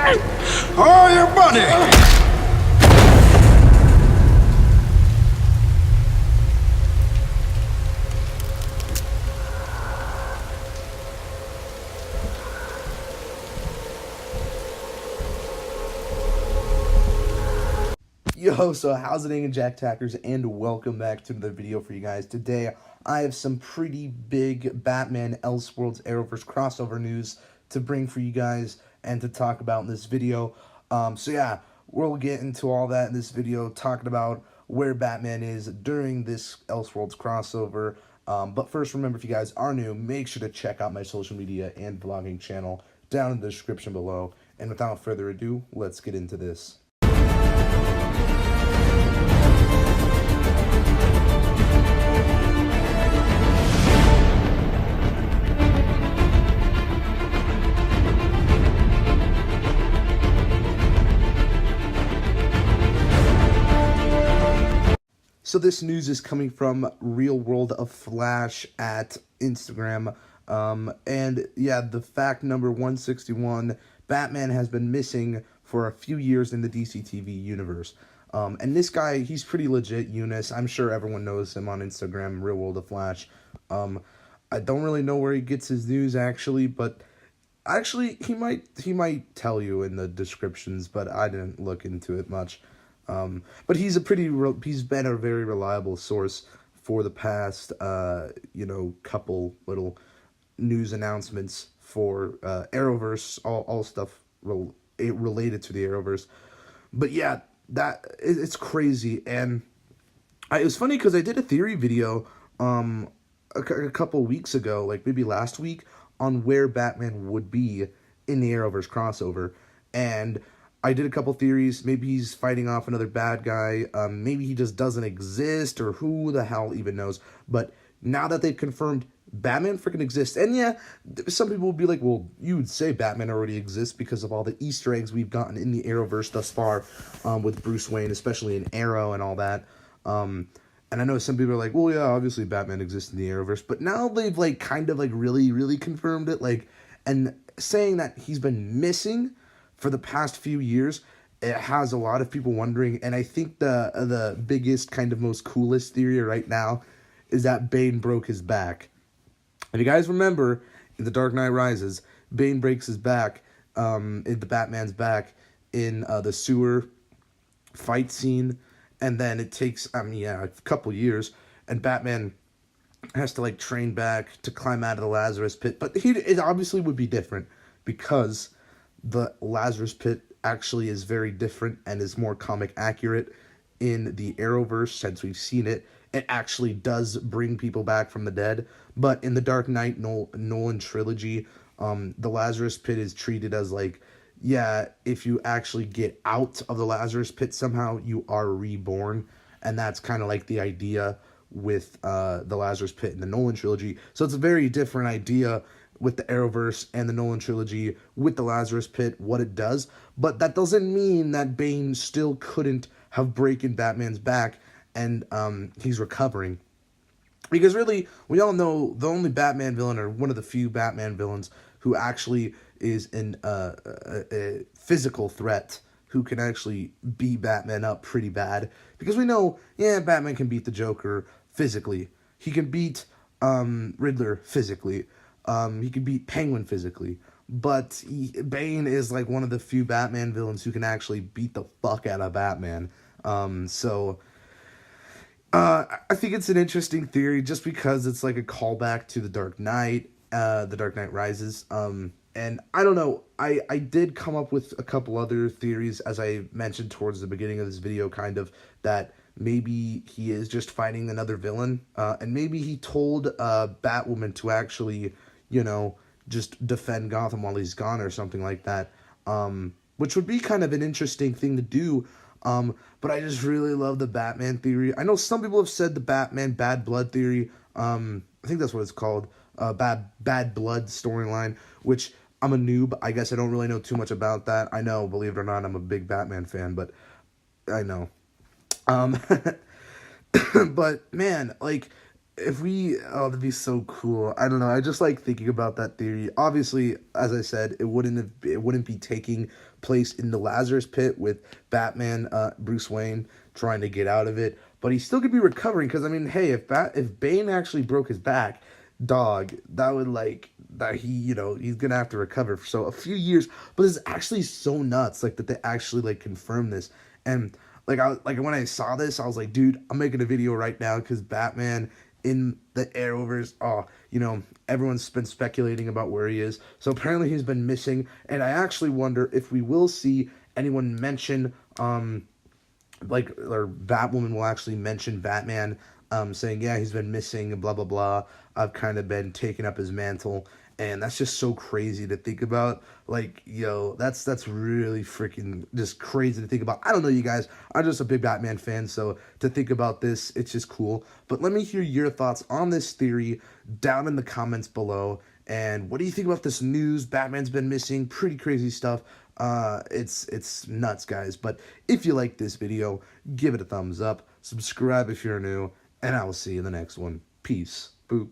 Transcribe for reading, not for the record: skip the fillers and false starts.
Oh, your buddy! Yo, so how's it going, Jack Tackers, and welcome back to another video for you guys. Today, I have some pretty big Batman Elseworlds Arrowverse crossover news to bring for you guys and to talk about in this video. So yeah, we'll get into all that in this video, talking about where Batman is during this Elseworlds crossover. But first, remember, if you guys are new, make sure to check out my social media and vlogging channel down in the description below. And without further ado, let's get into this. So this news is coming from Real World of Flash at Instagram. And yeah, the fact number 161, Batman has been missing for a few years in the DC TV universe. And this guy, he's pretty legit, Eunice. I'm sure everyone knows him on Instagram, Real World of Flash. I don't really know where he gets his news, actually, but actually, he might tell you in the descriptions, but I didn't look into it much. But he's been a very reliable source for the past, couple little news announcements for Arrowverse, all stuff related to the Arrowverse. But yeah, it's crazy, and it was funny because I did a theory video a couple weeks ago, like maybe last week, on where Batman would be in the Arrowverse crossover, and I did a couple theories. Maybe he's fighting off another bad guy. Maybe he just doesn't exist, or who the hell even knows. But now that they've confirmed Batman freaking exists, and yeah, some people will be like, well, you would say Batman already exists because of all the Easter eggs we've gotten in the Arrowverse thus far, with Bruce Wayne, especially in Arrow and all that. And I know some people are like, well, yeah, obviously Batman exists in the Arrowverse, but now they've really, really confirmed it, and saying that he's been missing for the past few years, it has a lot of people wondering, and I think the biggest, kind of most coolest theory right now is that Bane broke his back. If you guys remember, in The Dark Knight Rises, Bane breaks his back, in the Batman's back, in the sewer fight scene, and then it takes, a couple years, and Batman has to, train back to climb out of the Lazarus pit, but it obviously would be different, because the Lazarus pit actually is very different and is more comic accurate in the Arrowverse, since we've seen it. It actually does bring people back from the dead, but in the Dark Knight Nolan trilogy, the Lazarus pit is treated as if you actually get out of the Lazarus pit somehow, you are reborn, and that's kind of like the idea with the Lazarus pit in the Nolan trilogy. So it's a very different idea with the Arrowverse and the Nolan trilogy with the Lazarus pit, what it does. But that doesn't mean that Bane still couldn't have broken Batman's back, and he's recovering. Because really, we all know the only Batman villain, or one of the few Batman villains, who actually is a physical threat, who can actually beat Batman up pretty bad. Because we know, yeah, Batman can beat the Joker physically. He can beat Riddler physically. He can beat Penguin physically, but Bane is one of the few Batman villains who can actually beat the fuck out of Batman. So I think it's an interesting theory just because it's a callback to The Dark Knight, The Dark Knight Rises. And I don't know, I did come up with a couple other theories, as I mentioned towards the beginning of this video, kind of, that maybe he is just fighting another villain, and maybe he told Batwoman to actually, just defend Gotham while he's gone or something like that, which would be kind of an interesting thing to do, but I just really love the Batman theory. I know some people have said the Batman Bad Blood theory, I think that's what it's called, Bad Blood storyline, which I'm a noob, I guess I don't really know too much about that. I know, believe it or not, I'm a big Batman fan, but I know. But, man, if we, oh, that'd be so cool. I don't know. I just like thinking about that theory. Obviously, as I said, it wouldn't be taking place in the Lazarus pit with Batman, Bruce Wayne trying to get out of it, but he still could be recovering. Because I mean, hey, if Bane actually broke his back, dog, that would like that he's gonna have to recover for so a few years. But it's actually so nuts, like that they actually like confirm this. And like when I saw this, I was like, dude, I'm making a video right now because Batman in the Arrowverse, everyone's been speculating about where he is. So apparently he's been missing, and I actually wonder if we will see anyone mention or Batwoman will actually mention Batman, saying, yeah, he's been missing, blah, blah, blah. I've kind of been taking up his mantle. And that's just so crazy to think about. Like, yo, that's really freaking just crazy to think about. I don't know, you guys. I'm just a big Batman fan, so to think about this, it's just cool. But let me hear your thoughts on this theory down in the comments below. And what do you think about this news? Batman's been missing. Pretty crazy stuff. It's nuts, guys. But if you like this video, give it a thumbs up. Subscribe if you're new. And I will see you in the next one. Peace. Boop.